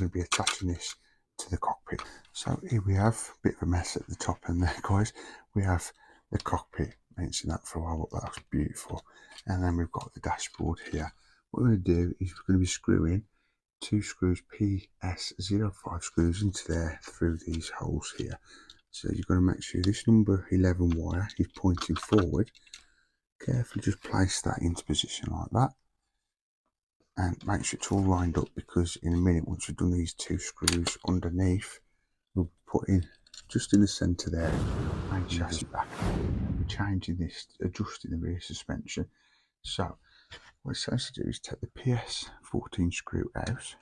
going to be attaching this to the cockpit. So here we have a bit of a mess at the top end there, guys. We have the cockpit, mentioned that for a while, but that looks beautiful. And then we've got the dashboard here. What we're going to do is we're going to be screwing 2 screws PS05 screws into there through these holes here. So you've got to make sure this number 11 wire is pointing forward. Carefully just place that into position like that, and make sure it's all lined up, because in a minute, once we've done these 2 screws underneath, we'll put in just in the centre there, main chassis back, and we're changing this, adjusting the rear suspension. So what it's supposed to do is take the PS14 screw out.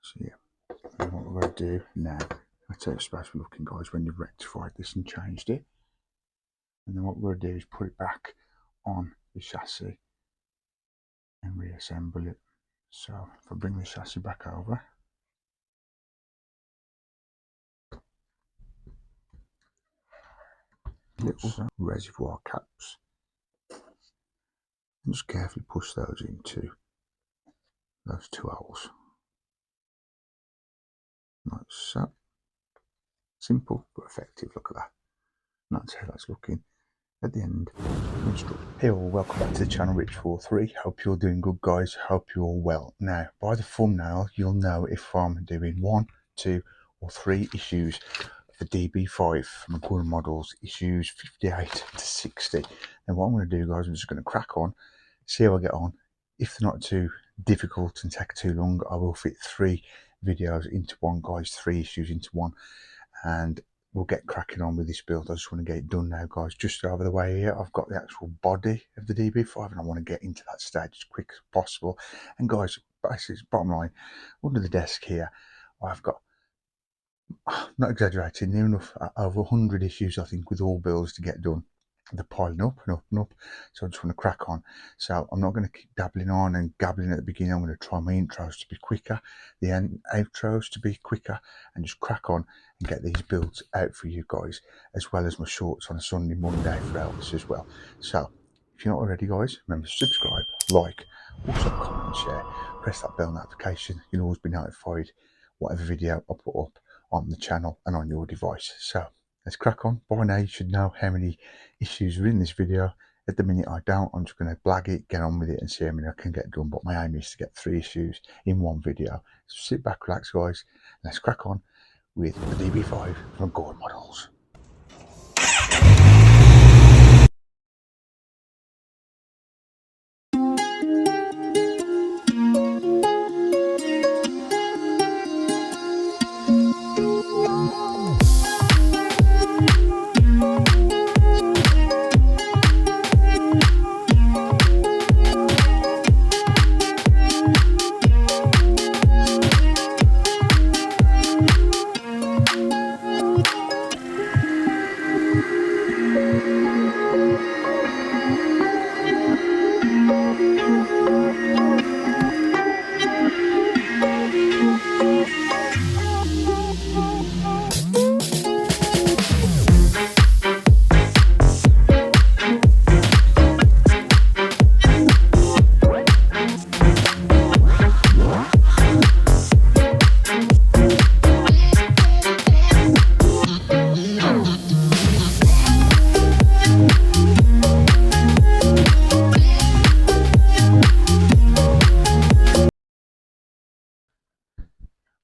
So yeah, and what we're going to do now, that's how it's supposed to be looking, guys, when you've rectified this and changed it. And then what we're going to do is put it back on the chassis and reassemble it. So if I bring the chassis back over, little reservoir caps, and just carefully push those into those 2 holes, like so. Simple but effective. Look at that. And that's how that's looking at the end. Hey all, welcome back to the channel, Rich43. Hope you're doing good, guys. Hope you're all well. Now, by the thumbnail, you'll know if I'm doing 1, 2 or 3 issues of the db5 from Agora models, issues 58 to 60. And what I'm going to do, guys, I'm just going to crack on, see how I get on. If they're not too difficult and take too long, I will fit 3 videos into one, guys, 3 issues into one, and we'll get cracking on with this build. I just want to get it done now, guys. Just over the way here, I've got the actual body of the db5, and I want to get into that stage as quick as possible. And guys, basically, bottom line, under the desk here, I've got, not exaggerating, near enough over 100 issues, I think, with all builds to get done. They're piling up and up and up, so I just want to crack on. So I'm not going to keep dabbling on and gabbling at the beginning. I'm going to try my intros to be quicker, the outros to be quicker, and just crack on and get these builds out for you guys, as well as my shorts on a Sunday, Monday for Elvis as well. So if you're not already, guys, remember to subscribe, like, also comment and share, press that bell notification. You'll always be notified whatever video I put up on the channel and on your device. So let's crack on. By now you should know how many issues are in this video. At the minute I don't. I'm just going to blag it, get on with it, and see how many I can get done. But my aim is to get 3 issues in one video. So sit back, relax, guys, and let's crack on with the db5 from Agora models.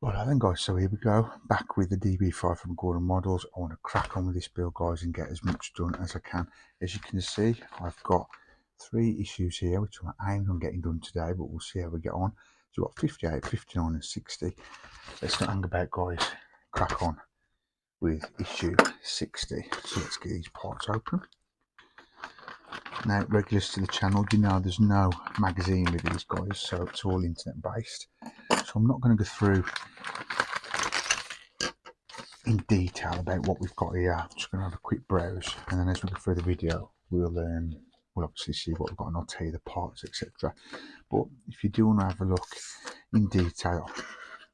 Right then, guys, so here we go, back with the db5 from Agora models. I want to crack on with this build, guys, and get as much done as I can. As you can see, I've got 3 issues here, which I'm aiming on getting done today, but we'll see how we get on. So we've got 58, 59 and 60. Let's not hang about, guys, crack on with issue 60. So let's get these parts open. Now, regulars to the channel, you know there's no magazine with these, guys, so it's all internet based. So I'm not going to go through in detail about what we've got here. I'm just going to have a quick browse, and then as we go through the video, we'll obviously see what we've got, and I'll tell you the parts, etc. But if you do want to have a look in detail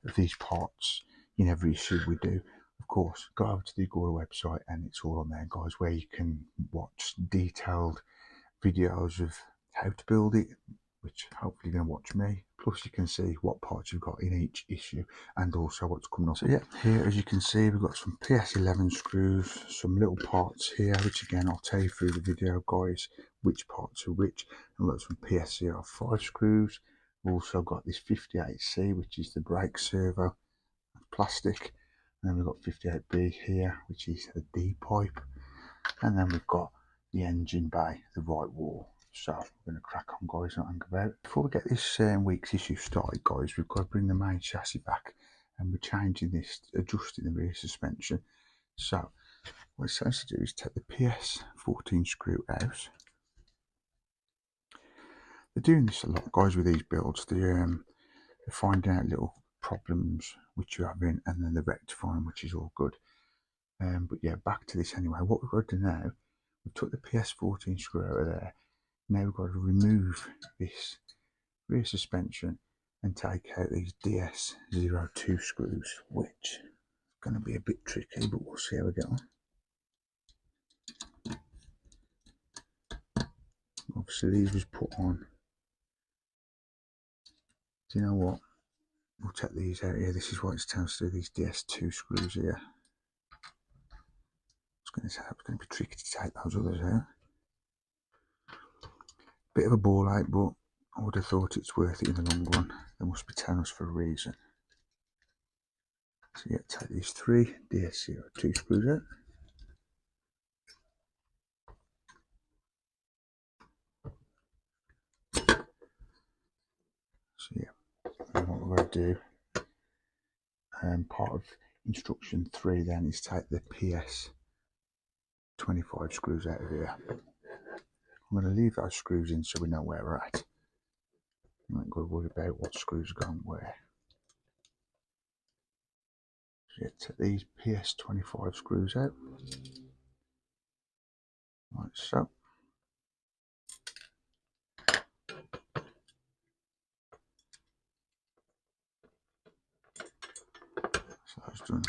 of these parts in every issue we do, of course, go over to the Agora website, and it's all on there, guys, where you can watch detailed videos of how to build it, which hopefully you're going to watch me. Plus you can see what parts you've got in each issue and also what's coming up. So yeah, here as you can see we've got some PS11 screws, some little parts here, which again I'll tell you through the video guys which parts are which. And we've got some PS05 screws. We've also got this 58C, which is the brake servo, plastic. And then we've got 58B here, which is the D pipe. And then we've got the engine bay, the right wall. So we're going to crack on guys, not hang about. Before we get this week's issue started guys, we've got to bring the main chassis back, and we're changing this, adjusting the rear suspension. So what it's supposed to do is take the PS14 screw out. They're doing this a lot guys with these builds. They're finding out little problems which you're having and then they're rectifying, which is all good. But yeah, back to this anyway. What we've got to do now, we've took the PS14 screw out of there. Now we've got to remove this rear suspension and take out these DS02 screws, which is going to be a bit tricky, but we'll see how we get on. Obviously these was put on. Do you know what? We'll take these out here. This is what it's telling us to do, these DS2 screws here. It's going to be tricky to take those others out. Bit of a ball out, but I would have thought it's worth it in the long run. They must be telling us for a reason. So yeah, take these 3 DS02 screws out. So yeah, and what we're going to do, part of instruction 3 then is take the PS25 screws out of here. I'm going to leave those screws in so we know where we're at. You ain't got to worry about what screws are going where. So yeah, take these PS25 screws out, like so. So that's done.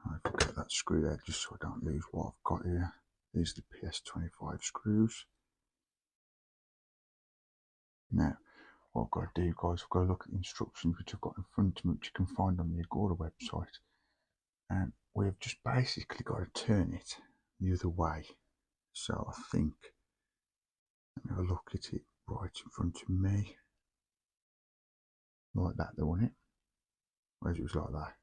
I forget that screw there just so I don't lose what I've got here. These are the PS25 screws. Now, what I've got to do guys, I've got to look at the instructions which I've got in front of me, which you can find on the Agora website. And we've just basically got to turn it the other way. So I think, let me have a look at it right in front of me. Like that though, wasn't it? Whereas it was like that.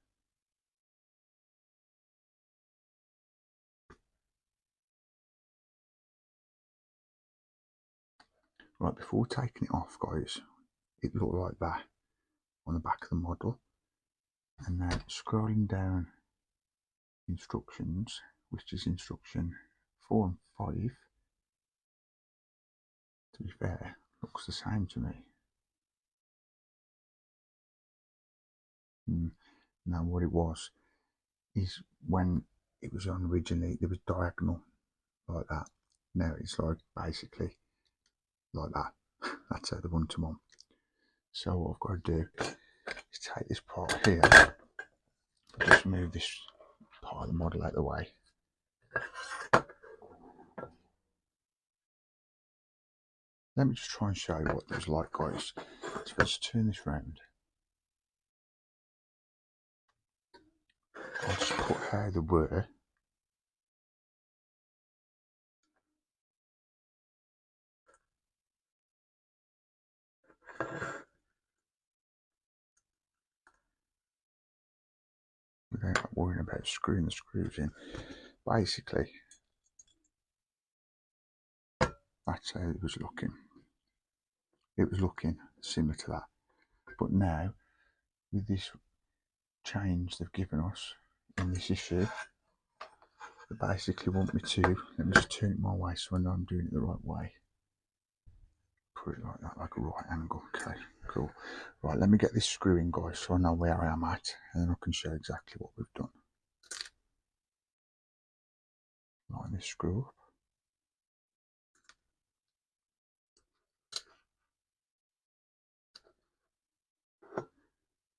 Right, before taking it off guys, it looked like that on the back of the model. And then scrolling down instructions, which is instruction 4 and 5, to be fair, looks the same to me. Now what it was is when it was on originally it was diagonal like that. Now it's like basically like that. That's how the one to one. So what I've got to do is take this part here, just move this part of the model out of the way. Let me just try and show you what it was like guys. So let's turn this round. I'll just put how they were. Without worrying about screwing the screws in. Basically, that's how it was looking. It was looking similar to that. But now, with this change they've given us in this issue, they basically want me to, let me just turn it my way so I know I'm doing it the right way. Put it like that, like a right angle. Okay, cool. Right, let me get this screw in guys so I know where I am at, and then I can show exactly what we've done. Line this screw up.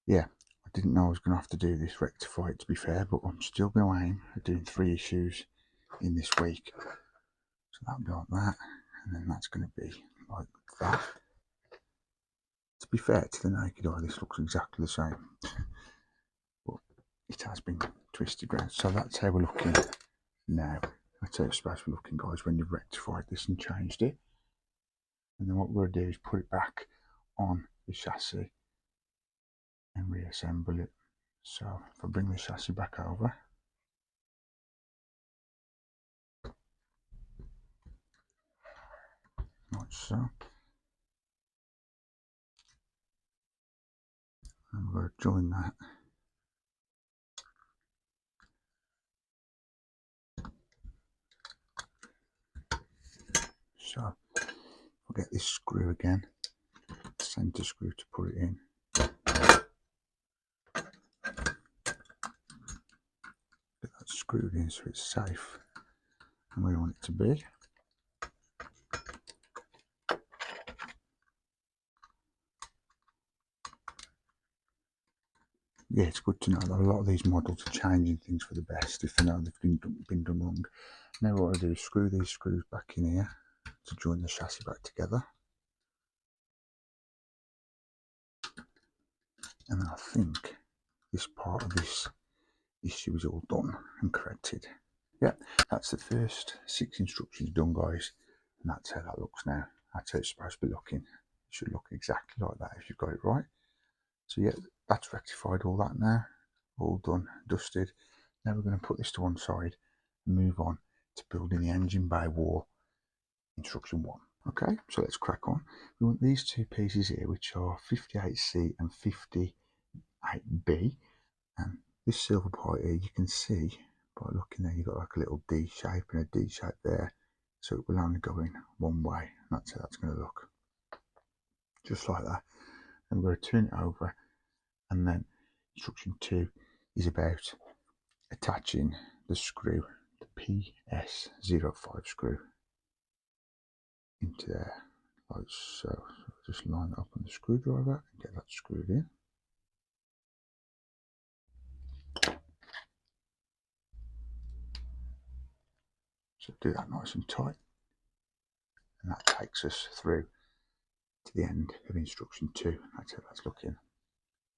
Yeah, I didn't know I was going to have to do this, rectify it to be fair, but I'm still going to aim at doing 3 issues in this week. So that'll be like that, and then that's going to be like that. To be fair to the naked eye, this looks exactly the same, but it has been twisted round. So that's how we're looking now. That's how it's supposed to be looking, guys, when you've rectified this and changed it. And then what we're going to do is put it back on the chassis and reassemble it. So if I bring the chassis back over, like so, and we're going to join that. So I'll get this screw again, centre screw to put it in. Get that screwed in so it's safe and where we want it to be. Yeah, it's good to know that a lot of these models are changing things for the best if they know they've been done wrong. Now what I do is screw these screws back in here to join the chassis back together. And then I think this part of this issue is all done and corrected. Yeah, that's the first 6 instructions done, guys, and that's how that looks now. That's how it's supposed to be looking. It should look exactly like that if you've got it right. So yeah, that's rectified all that now, all done, dusted. Now we're going to put this to one side and move on to building the engine bay wall, instruction 1. Okay, so let's crack on. We want these 2 pieces here, which are 58C and 58B, and this silver part here, you can see by looking there, you've got like a little D shape and a D shape there, so it will only go in one way. That's how that's going to look, just like that. And we're going to turn it over, and then instruction 2 is about attaching the screw, the PS05 screw, into there, like so. So just line it up on the screwdriver and get that screwed in. So do that nice and tight, and that takes us through to the end of instruction 2. That's how that's looking.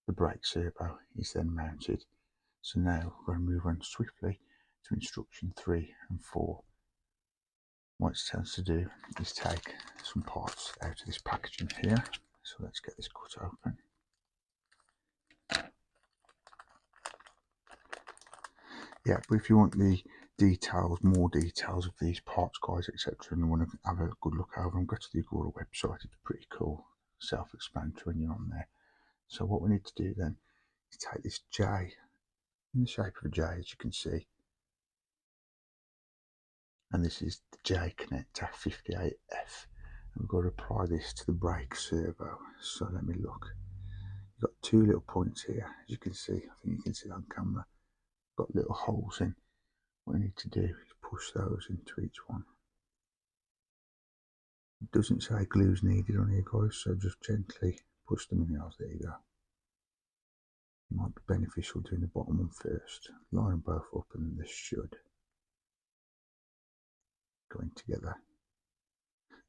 The brake servo is then mounted. So now we're going to move on swiftly to instruction 3 and 4. What it tells us to do is take some parts out of this packaging here. So let's get this cut open. Yeah, but if you want the details, more details of these parts, guys, etc., and you want to have a good look over them, go to the Agora website. It's pretty cool, self-explanatory when you're on there. So what we need to do then is take this J in the shape of a J, as you can see, and this is the J connector 58F, and we've got to apply this to the brake servo. So let me look. You've got 2 little points here, as you can see. I think you can see on camera. Got little holes in. What we need to do is push those into each one. It doesn't say glue's needed on here, guys, so just gently push them in the holes. There you go. It might be beneficial doing the bottom one first. Line them both up, and then this should go in together.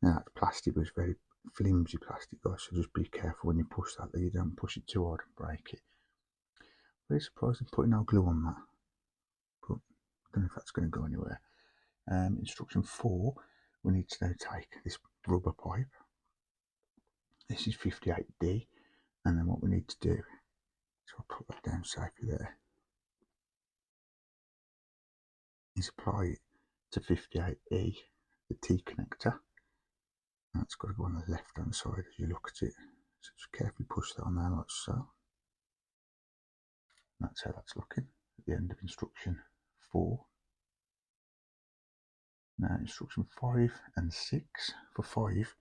Now that plastic was very flimsy plastic, guys, so just be careful when you push that you don't push it too hard and break it. Very surprised I'm putting no glue on that, but I don't know if that's going to go anywhere. Instruction 4, we need to now take this rubber pipe. This is 58D, and then what we need to do, so I'll put that down safely there, is apply it to 58E, the T connector. And that's got to go on the left hand side as you look at it. So just carefully push that on there like so. And that's how that's looking at the end of instruction 4. Now instruction 5 and 6. For 5,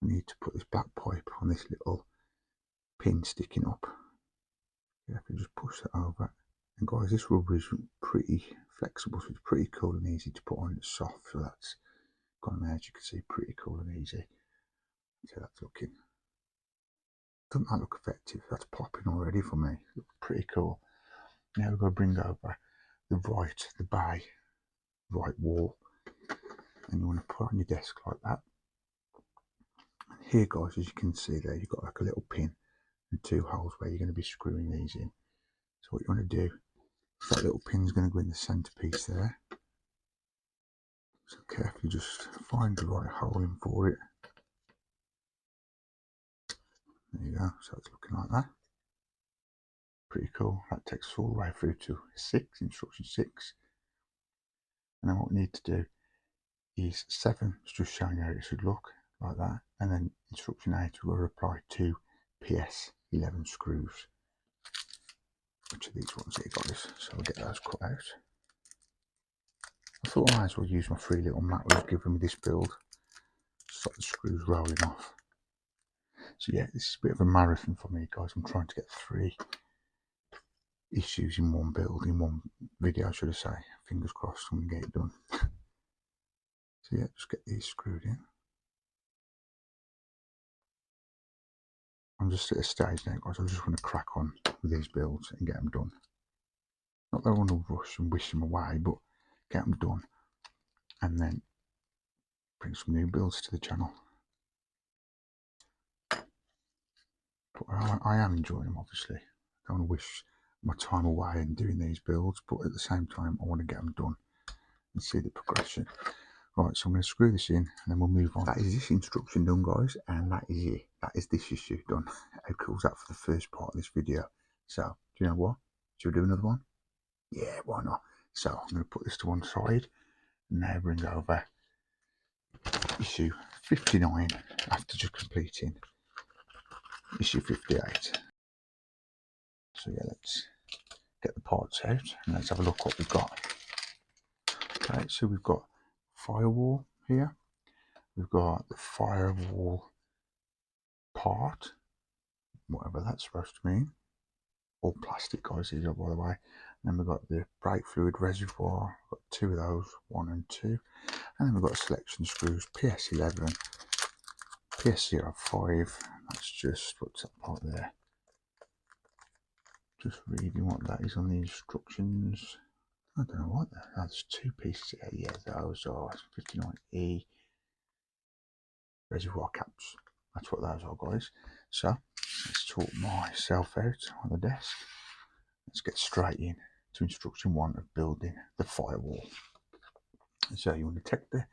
we need to put this black pipe on this little pin sticking up. Carefully just push that over. And guys, this rubber is pretty flexible, so it's pretty cool and easy to put on. It's soft, so that's gone there, as you can see, pretty cool and easy. So that's looking. Doesn't that look effective? That's popping already for me. Looks pretty cool. Now we've got to bring over the bay right wall, and you want to put it on your desk like that. And here guys, as you can see there, you've got like a little pin and 2 holes where you're going to be screwing these in. So what you want to do is that little pin's going to go in the centerpiece there. So carefully just find the right hole in for it. There you go, so it's looking like that. Pretty cool. That takes us all the way through to instruction 6. And then what we need to do is 7, it's just showing you how it should look, like that. And then instruction 8, we're going to apply 2 PS11 screws, which are these ones here guys. So we'll get those cut out. I thought I might as well use my 3 little mat was given me this build. Stop the screws rolling off. So yeah, this is a bit of a marathon for me guys. I'm trying to get 3 issues in one build, in one video should I say. Fingers crossed I'm going to get it done. So yeah, just get these screwed in. I'm just at a stage now guys, I just want to crack on with these builds and get them done. Not that I want to rush and wish them away, but get them done and then bring some new builds to the channel. But I am enjoying them obviously. I don't want to wish my time away and doing these builds, but at the same time I want to get them done and see the progression. Right, so I'm going to screw this in and then we'll move on. That is this instruction done guys, and that is it. That is this issue done. How cool is that for the first part of this video? So, do you know what? Should we do another one? Yeah, why not? So I'm going to put this to one side and now bring over issue 59 after just completing issue 58. So yeah, let's get the parts out and let's have a look what we've got. Okay, so we've got firewall here. We've got the firewall part, whatever that's supposed to mean. All plastic guys, these are by the way. And then we've got the brake fluid reservoir, we've got 2 of those, 1 and 2. And then we've got selection screws, PS11, PS05, that's just, what's that part there? Just reading what that is on the instructions. I don't know what that, that's 2 pieces here. Yeah, those are 59E reservoir caps. That's what those are guys. So let's sort myself out on the desk. Let's get straight in to instruction 1 of building the firewall. So you want to take the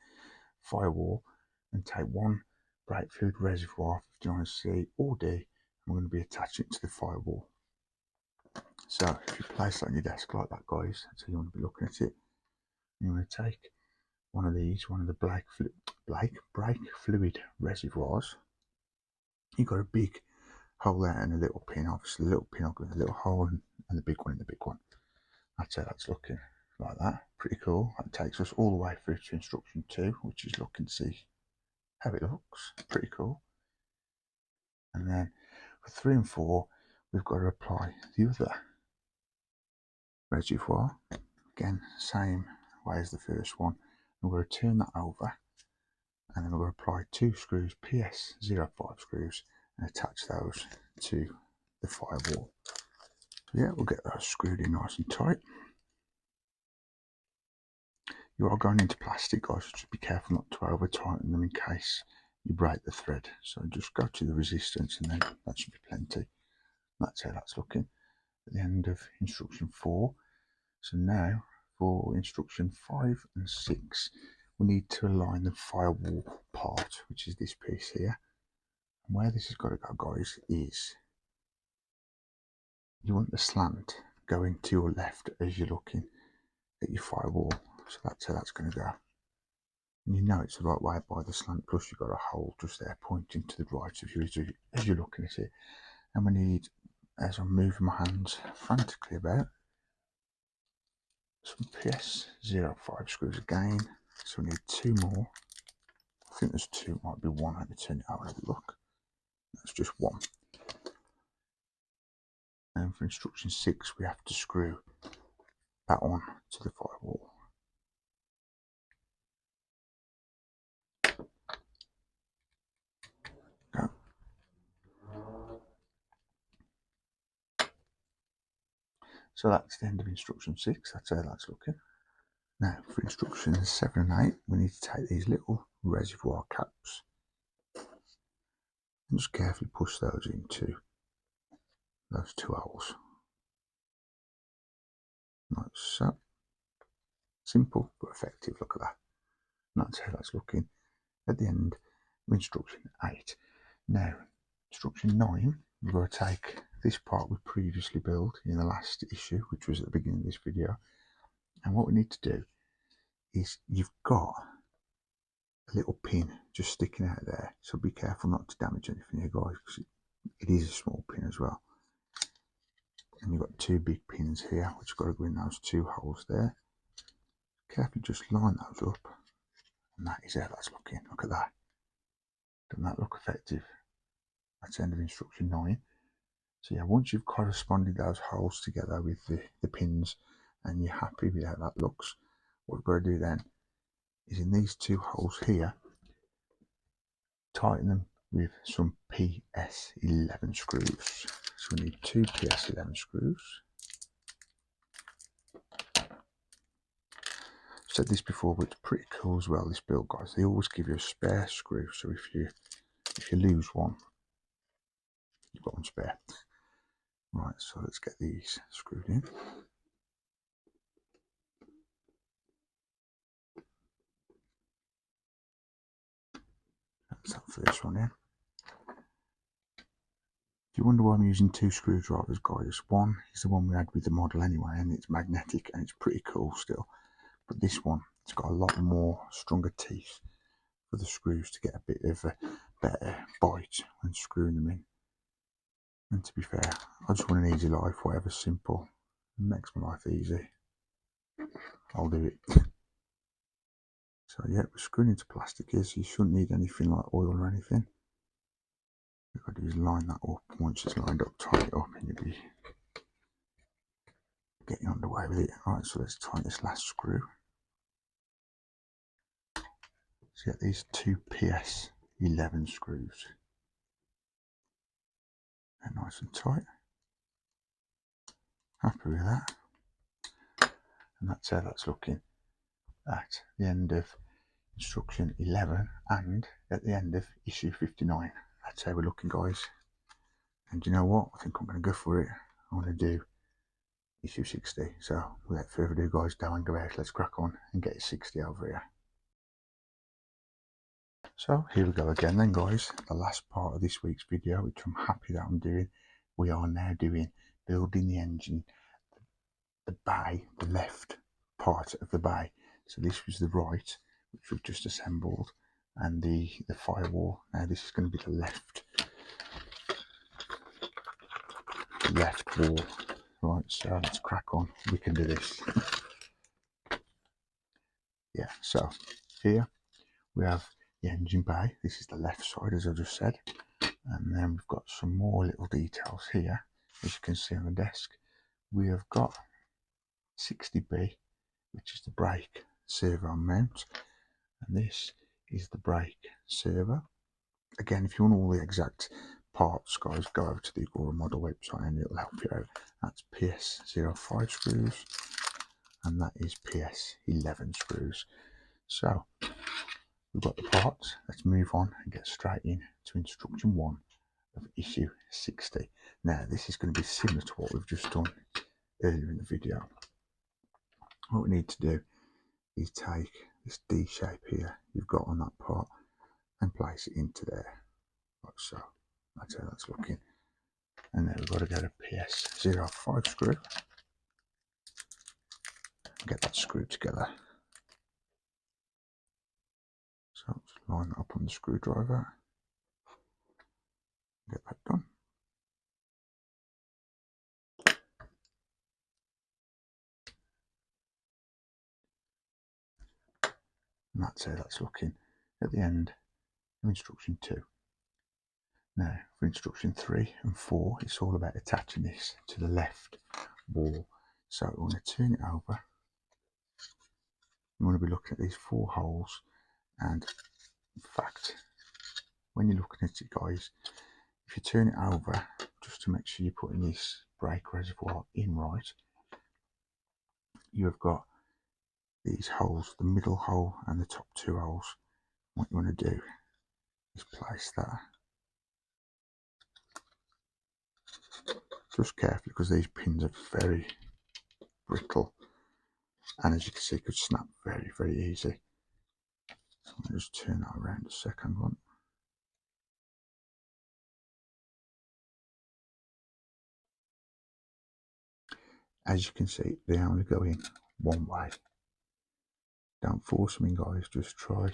firewall and take 1 brake fluid reservoir 59C or D, and we're going to be attaching it to the firewall. So if you place it on your desk like that guys, so you want to be looking at it, you want to take one of these, one of the brake fluid reservoirs. You've got a big hole there and a little pin, obviously the little pin will go in the little hole and the big one in the big one. That's how that's looking, like that. Pretty cool. That takes us all the way through to instruction 2, which is look and see how it looks. Pretty cool. And then for 3 and 4, we've got to apply the other reservoir. Again, same way as the first one. And we're going to turn that over, and then we're going to apply 2 screws, PS05 screws, and attach those to the firewall. So yeah, we'll get those screwed in nice and tight. You are going into plastic guys, so just be careful not to over tighten them in case you break the thread. So just go to the resistance and then that should be plenty. That's how that's looking at the end of instruction 4. So now for instruction 5 and 6, we need to align the firewall part, which is this piece here. And where this has got to go guys is you want the slant going to your left as you're looking at your firewall. So that's how that's going to go. And you know it's the right way by the slant, plus you've got a hole just there pointing to the right of you as you're looking at it. And we need, as I'm moving my hands frantically about, some PS05 screws again. So we need 2 more. I think there's 2, might be 1. Let me turn it out and have a look. That's just 1. And for instruction 6, we have to screw that on to the firewall. Go. So that's the end of instruction 6. That's how that's looking. Now for instructions 7 and 8, we need to take these little reservoir caps and just carefully push those into those two holes, like so. Simple but effective. Look at that. And that's how that's looking at the end of instruction 8. Now, instruction 9, we're going to take this part we previously built in the last issue, which was at the beginning of this video, and what we need to do is, you've got a little pin just sticking out there, so be careful not to damage anything here, guys, because it is a small pin as well. And you've got two big pins here which have got to go in those two holes there. Carefully just line those up, and that is how that's looking. Look at that. Doesn't that look effective? That's the end of instruction 9. So yeah, once you've corresponded those holes together with the pins and you're happy with how that looks, what we've got to do then is, in these two holes here, tighten them with some PS11 screws. So we need 2 PS11 screws. I've said this before, but it's pretty cool as well, this build, guys. They always give you a spare screw, so if you lose one, you've got one spare. Right, so let's get these screwed in. That's that for this one in. If you wonder why I'm using 2 screwdrivers, guys, one is the one we had with the model anyway, and it's magnetic and it's pretty cool still. But this one, it's got a lot more stronger teeth for the screws to get a bit of a better bite when screwing them in. And to be fair, I just want an easy life, whatever's simple. It makes my life easy. I'll do it. So yeah, we're screwing into plastic here, so you shouldn't need anything like oil or anything. What you've got to do is line that up. Once it's lined up, tighten it up, and you'll be getting underway with it. Right, so let's tighten this last screw. So get these 2 PS11 screws. They're nice and tight. Happy with that. And that's how that's looking at the end of instruction 11 and at the end of issue 59. That's how we're looking, guys. And you know what? I think I'm going to go for it. I want to do issue 60. So without further ado, guys, down and go out. Let's crack on and get 60 over here. So here we go again then, guys. The last part of this week's video, which I'm happy that I'm doing. We are now doing building the engine, the bay, the left part of the bay. So this was the right, which we've just assembled, and the firewall. Now this is going to be the left wall. Right, so let's crack on. We can do this. Yeah, so here we have the engine bay. This is the left side, as I just said, and then we've got some more little details here, as you can see on the desk. We have got 60B, which is the brake servo mount, and this is the brake servo. Again, if you want all the exact parts, guys, go over to the Agora model website and it'll help you out. That's PS05 screws, and that is PS11 screws. So we've got the parts. Let's move on and get straight in to instruction 1 of issue 60. Now this is going to be similar to what we've just done earlier in the video. What we need to do is take this D shape here you've got on that part and place it into there, like so. That's how that's looking. And then we've got to get a PS05 screw and get that screwed together. So just line that up on the screwdriver, get that done. And that's how that's looking at the end of instruction 2. Now for instruction 3 and 4, it's all about attaching this to the left wall. So we want to turn it over. You want to be looking at these 4 holes, and in fact, when you're looking at it, guys, if you turn it over, just to make sure you're putting this brake reservoir in right, you have got these holes, the middle hole and the top 2 holes. What you want to do is place that Just carefully, because these pins are very brittle, and as you can see, could snap very, very easy. So I'm going to just turn that around a second one. As you can see, they only go in one way. Don't force them in, guys, just try.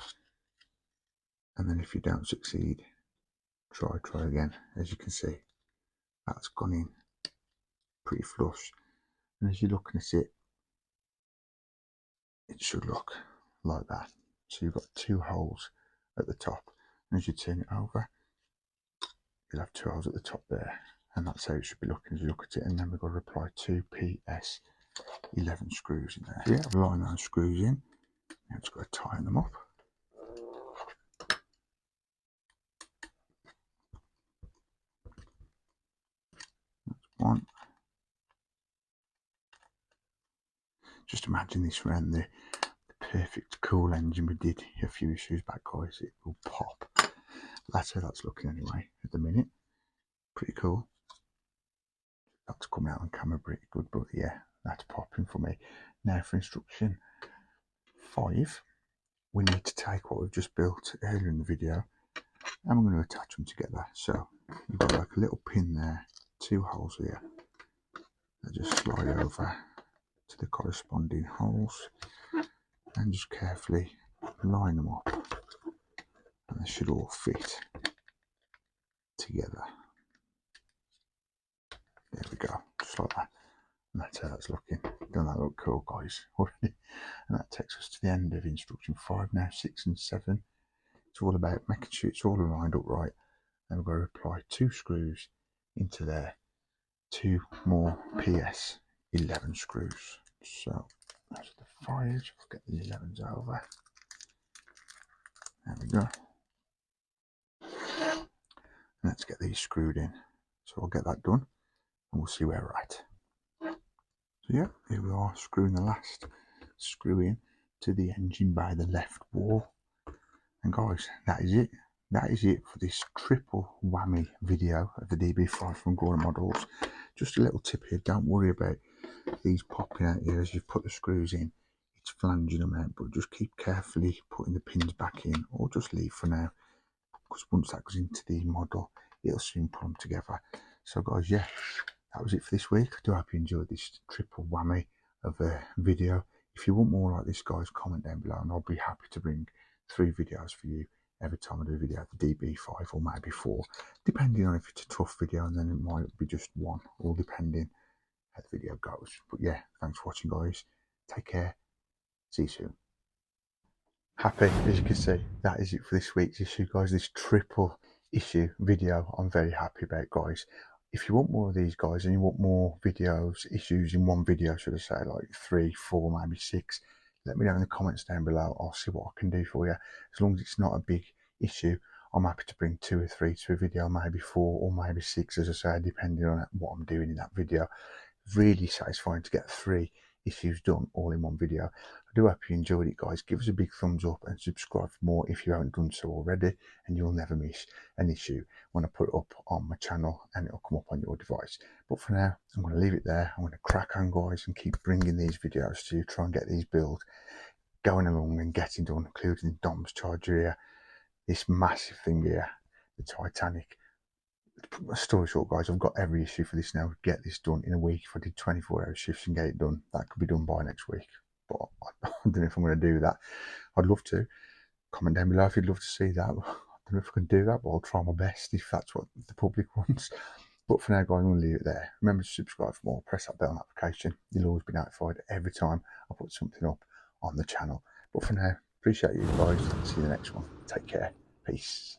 And then if you don't succeed, try again. As you can see, that's gone in pretty flush. And as you're looking at it, it should look like that. So you've got two holes at the top. And as you turn it over, you'll have two holes at the top there. And that's how it should be looking as you look at it. And then we've got to apply two PS11 screws in there. So yeah, I've lined those screws in. Now just got to tighten them up. That's one. Just imagine this around the perfect cool engine we did a few issues back, guys. It will pop. That's how that's looking anyway at the minute. Pretty cool. That's coming out on camera pretty good, but yeah, that's popping for me. Now for instruction 5, we need to take what we've just built earlier in the video and we're going to attach them together. So you've got like a little pin there, two holes here. They just slide over to the corresponding holes and just carefully line them up, and they should all fit together. There we go, just like that. And that's how that's looking. Doesn't that look cool, guys? And that takes us to the end of instruction 5. Now 6 and 7, it's all about making sure it's all lined up right. And we're going to apply 2 screws into there, 2 more PS11 screws. So that's the 5. I'll get the 11s over. There we go. And let's get these screwed in. So I'll get that done and we'll see where we're at. So yeah, here we are, screwing the last screw in to the engine by the left wall. And guys, that is it. That is it for this triple whammy video of the db5 from Agora models. Just a little tip here, don't worry about these popping out here as you put the screws in. It's flanging them out, but just keep carefully putting the pins back in, or just leave for now, because once that goes into the model, it'll soon put them together. So guys, yeah, that was it for this week. I do hope you enjoyed this triple whammy of a video. If you want more like this, guys, comment down below and I'll be happy to bring 3 videos for you every time I do a video, the db5 or maybe 4, depending on if it's a tough video, and then it might be just 1, all depending how the video goes. But yeah, thanks for watching, guys. Take care. See you soon. Happy, as you can see, that is it for this week's issue, guys. This triple issue video I'm very happy about, guys. If you want more of these, guys, and you want more videos, issues in one video, should I say, like 3, 4, maybe 6, let me know in the comments down below. I'll see what I can do for you. As long as it's not a big issue, I'm happy to bring 2 or 3 to a video, maybe 4 or maybe 6, as I say, depending on what I'm doing in that video. Really satisfying to get 3 issues done all in one video. I do hope you enjoyed it, guys. Give us a big thumbs up and subscribe for more if you haven't done so already, and you'll never miss an issue when I put it up on my channel, and it'll come up on your device. But for now, I'm going to leave it there. I'm going to crack on, guys, and keep bringing these videos to you, try and get these builds going along and getting done, including Dom's charger here, this massive thing here, the Titanic. Story short, guys, I've got every issue for this now. Get this done in a week. If I did 24-hour shifts and get it done, that could be done by next week. But I don't know if I'm going to do that. I'd love to. Comment down below if you'd love to see that. I don't know if I can do that, but I'll try my best if that's what the public wants. But for now, guys, I'm going to leave it there. Remember to subscribe for more. Press that bell notification. You'll always be notified every time I put something up on the channel. But for now, appreciate you guys. See you in the next one. Take care. Peace.